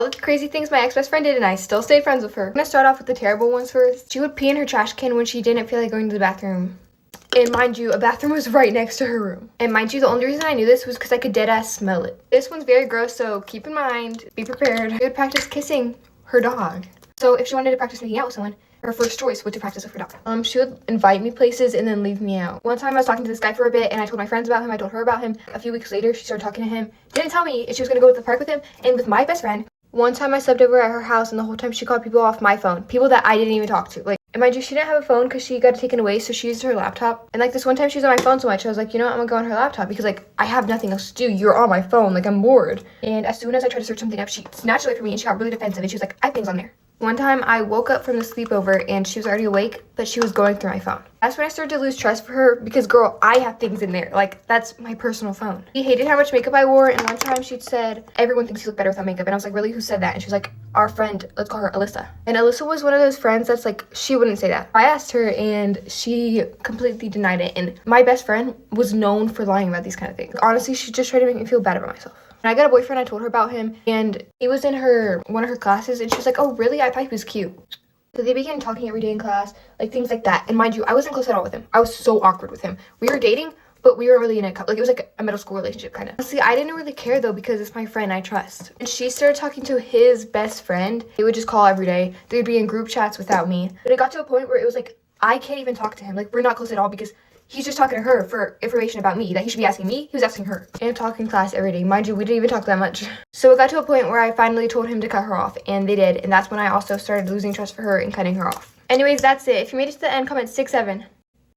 All the crazy things my ex-best friend did and I still stayed friends with her. I'm gonna start off with the terrible ones first. She would pee in her trash can when she didn't feel like going to the bathroom. And mind you, a bathroom was right next to her room. And mind you, the only reason I knew this was because I could deadass smell it. This one's very gross, so keep in mind, be prepared. She would practice kissing her dog. So if she wanted to practice making out with someone, her first choice was to practice with her dog. She would invite me places and then leave me out. One time I was talking to this guy for a bit and I told my friends about him, I told her about him. A few weeks later, she started talking to him. Didn't tell me if she was gonna go to the park with him and with my best friend. One time I slept over at her house and the whole time she called people off my phone. People that I didn't even talk to. Like, and mind you, she didn't have a phone because she got it taken away, so she used her laptop. And like this one time she was on my phone so much, I was like, you know what, I'm gonna go on her laptop because like I have nothing else to do. You're on my phone, like I'm bored. And as soon as I tried to search something up, she snatched it away from me and she got really defensive and she was like, I have things on there. One time I woke up from the sleepover and she was already awake, but she was going through my phone. That's when I started to lose trust for her because girl, I have things in there. Like that's my personal phone. She hated how much makeup I wore and one time she said, everyone thinks you look better without makeup. And I was like, really, who said that? And she was like, our friend, let's call her Alyssa. And Alyssa was one of those friends that's like, she wouldn't say that. I asked her and she completely denied it. And my best friend was known for lying about these kind of things. Honestly, she just tried to make me feel bad about myself. When I got a boyfriend, I told her about him and he was in one of her classes and she was like, oh really? I thought he was cute. So they began talking every day in class, like things like that. And mind you, I wasn't close at all with him. I was so awkward with him. We were dating, but we weren't really in a couple. Like it was like a middle school relationship kind of. Honestly, I didn't really care though because it's my friend I trust. And she started talking to his best friend. They would just call every day. They would be in group chats without me. But it got to a point where it was like, I can't even talk to him. Like we're not close at all because he's just talking to her for information about me that he should be asking me. He was asking her. And talking class every day. Mind you, we didn't even talk that much. So it got to a point where I finally told him to cut her off. And they did. And that's when I also started losing trust for her and cutting her off. Anyways, that's it. If you made it to the end, comment 6-7.